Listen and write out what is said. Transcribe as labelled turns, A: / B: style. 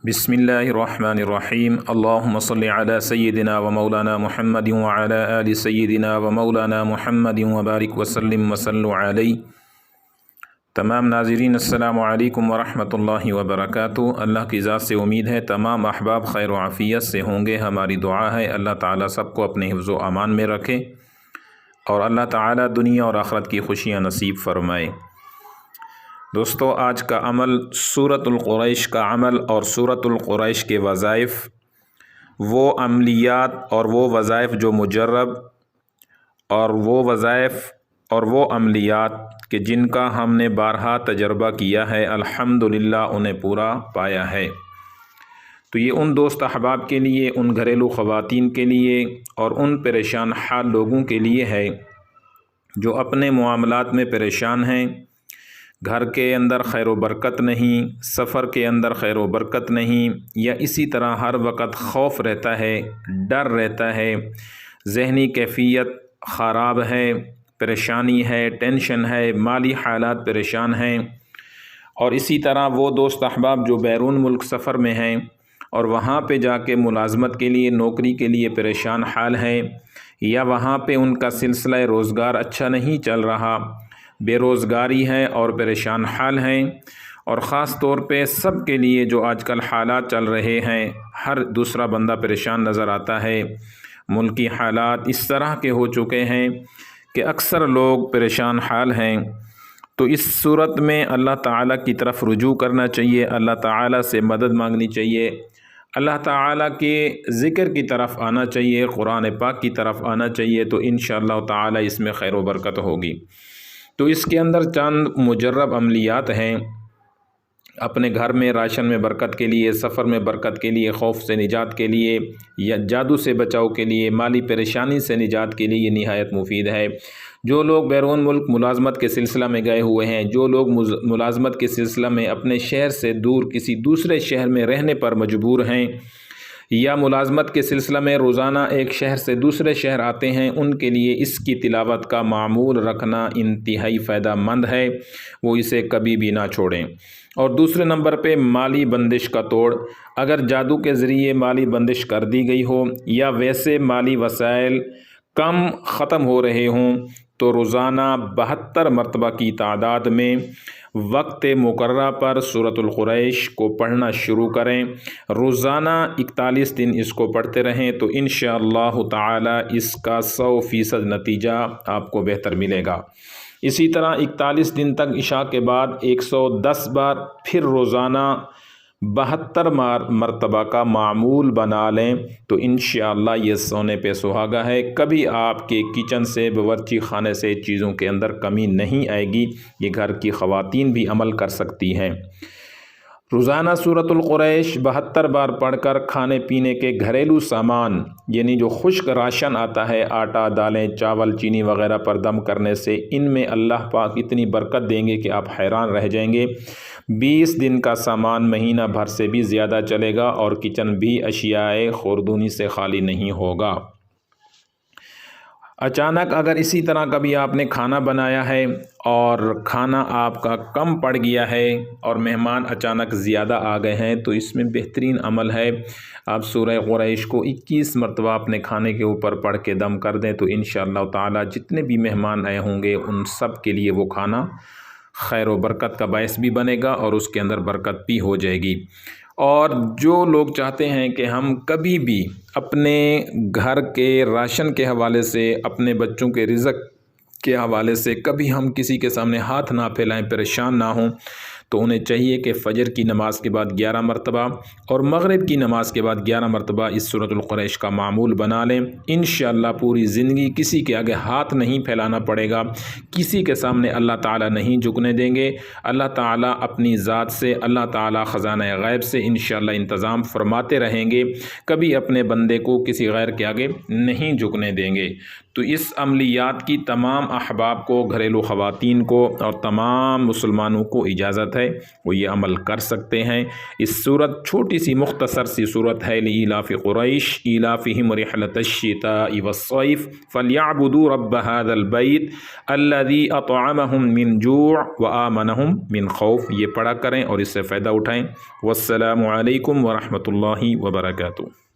A: بسم اللہ الرحمن الرحیم اللہم صلی علی سیدنا و مولانا محمد وعلی آل سیدنا و مولانا محمد وبارک وسلم وصلوا علیہ۔ تمام ناظرین السلام علیکم ورحمۃ اللہ وبرکاتہ۔ اللہ کی ذات سے امید ہے تمام احباب خیر و عافیت سے ہوں گے۔ ہماری دعا ہے اللہ تعالیٰ سب کو اپنے حفظ و امان میں رکھے اور اللہ تعالیٰ دنیا اور آخرت کی خوشیاں نصیب فرمائے۔ دوستو، آج کا عمل سورۃ القریش کا عمل اور سورۃ القریش کے وظائف، وہ عملیات اور وہ وظائف جو مجرب اور وہ وظائف اور وہ عملیات کہ جن کا ہم نے بارہا تجربہ کیا ہے، الحمدللہ انہیں پورا پایا ہے۔ تو یہ ان دوست احباب کے لیے، ان گھریلو خواتین کے لیے اور ان پریشان حال لوگوں کے لیے ہے جو اپنے معاملات میں پریشان ہیں۔ گھر کے اندر خیر و برکت نہیں، سفر کے اندر خیر و برکت نہیں، یا اسی طرح ہر وقت خوف رہتا ہے، ڈر رہتا ہے، ذہنی کیفیت خراب ہے، پریشانی ہے، ٹینشن ہے، مالی حالات پریشان ہیں۔ اور اسی طرح وہ دوست احباب جو بیرون ملک سفر میں ہیں اور وہاں پہ جا کے ملازمت کے لیے، نوکری کے لیے پریشان حال ہیں، یا وہاں پہ ان کا سلسلہ روزگار اچھا نہیں چل رہا، بے روزگاری ہے اور پریشان حال ہیں۔ اور خاص طور پہ سب کے لیے جو آج کل حالات چل رہے ہیں، ہر دوسرا بندہ پریشان نظر آتا ہے۔ ملکی حالات اس طرح کے ہو چکے ہیں کہ اکثر لوگ پریشان حال ہیں۔ تو اس صورت میں اللہ تعالیٰ کی طرف رجوع کرنا چاہیے، اللہ تعالیٰ سے مدد مانگنی چاہیے، اللہ تعالیٰ کے ذکر کی طرف آنا چاہیے، قرآن پاک کی طرف آنا چاہیے، تو انشاءاللہ تعالیٰ اس میں خیر و برکت ہوگی۔ تو اس کے اندر چند مجرب عملیات ہیں اپنے گھر میں راشن میں برکت کے لیے، سفر میں برکت کے لیے، خوف سے نجات کے لیے، یا جادو سے بچاؤ کے لیے، مالی پریشانی سے نجات کے لیے یہ نہایت مفید ہے۔ جو لوگ بیرون ملک ملازمت کے سلسلہ میں گئے ہوئے ہیں، جو لوگ ملازمت کے سلسلہ میں اپنے شہر سے دور کسی دوسرے شہر میں رہنے پر مجبور ہیں، یا ملازمت کے سلسلہ میں روزانہ ایک شہر سے دوسرے شہر آتے ہیں، ان کے لیے اس کی تلاوت کا معمول رکھنا انتہائی فائدہ مند ہے، وہ اسے کبھی بھی نہ چھوڑیں۔ اور دوسرے نمبر پہ مالی بندش کا توڑ، اگر جادو کے ذریعے مالی بندش کر دی گئی ہو یا ویسے مالی وسائل کم ختم ہو رہے ہوں، تو روزانہ 72 مرتبہ کی تعداد میں وقت مقررہ پر سورۃ القریش کو پڑھنا شروع کریں۔ روزانہ 41 دن اس کو پڑھتے رہیں تو انشاءاللہ تعالی اس کا 100% نتیجہ آپ کو بہتر ملے گا۔ اسی طرح 41 دن تک عشاء کے بعد 110 بار پھر روزانہ 72 مرتبہ کا معمول بنا لیں تو انشاءاللہ یہ سونے پہ سہاگا ہے۔ کبھی آپ کے کچن سے، باورچی خانے سے چیزوں کے اندر کمی نہیں آئے گی۔ یہ گھر کی خواتین بھی عمل کر سکتی ہیں۔ روزانہ سورۃ القریش 72 بار پڑھ کر کھانے پینے کے گھریلو سامان، یعنی جو خشک راشن آتا ہے، آٹا، دالیں، چاول، چینی وغیرہ پر دم کرنے سے ان میں اللہ پاک اتنی برکت دیں گے کہ آپ حیران رہ جائیں گے۔ 20 دن کا سامان مہینہ بھر سے بھی زیادہ چلے گا اور کچن بھی اشیاء خوردونی سے خالی نہیں ہوگا۔ اچانک اگر اسی طرح کبھی آپ نے کھانا بنایا ہے اور کھانا آپ کا کم پڑ گیا ہے اور مہمان اچانک زیادہ آ گئے ہیں، تو اس میں بہترین عمل ہے آپ سورہ قریش کو 21 مرتبہ اپنے کھانے کے اوپر پڑھ کے دم کر دیں تو انشاءاللہ تعالی جتنے بھی مہمان آئے ہوں گے ان سب کے لیے وہ کھانا خیر و برکت کا باعث بھی بنے گا اور اس کے اندر برکت بھی ہو جائے گی۔ اور جو لوگ چاہتے ہیں کہ ہم کبھی بھی اپنے گھر کے راشن کے حوالے سے، اپنے بچوں کے رزق کے حوالے سے کبھی ہم کسی کے سامنے ہاتھ نہ پھیلائیں، پریشان نہ ہوں، تو انہیں چاہیے کہ فجر کی نماز کے بعد 11 مرتبہ اور مغرب کی نماز کے بعد 11 مرتبہ اس سورۃ القریش کا معمول بنا لیں۔ انشاءاللہ پوری زندگی کسی کے آگے ہاتھ نہیں پھیلانا پڑے گا، کسی کے سامنے اللہ تعالیٰ نہیں جھکنے دیں گے۔ اللہ تعالیٰ اپنی ذات سے، اللہ تعالیٰ خزانہ غیب سے انشاءاللہ انتظام فرماتے رہیں گے، کبھی اپنے بندے کو کسی غیر کے آگے نہیں جھکنے دیں گے۔ تو تو اس عملیات کی تمام احباب کو، گھریلو خواتین کو اور تمام مسلمانوں کو اجازت ہے، وہ یہ عمل کر سکتے ہیں۔ اس صورت چھوٹی سی مختصر سی صورت ہے، لإیلاف قریش ایلافہم رحلۃ الشتاء والصیف فلیعبدوا رب ھذا البیت الذی اطعمہم من جوع وآمنہم من خوف، یہ پڑھا کریں اور اس سے فائدہ اٹھائیں۔ والسلام علیکم ورحمۃ اللہ وبرکاتہ۔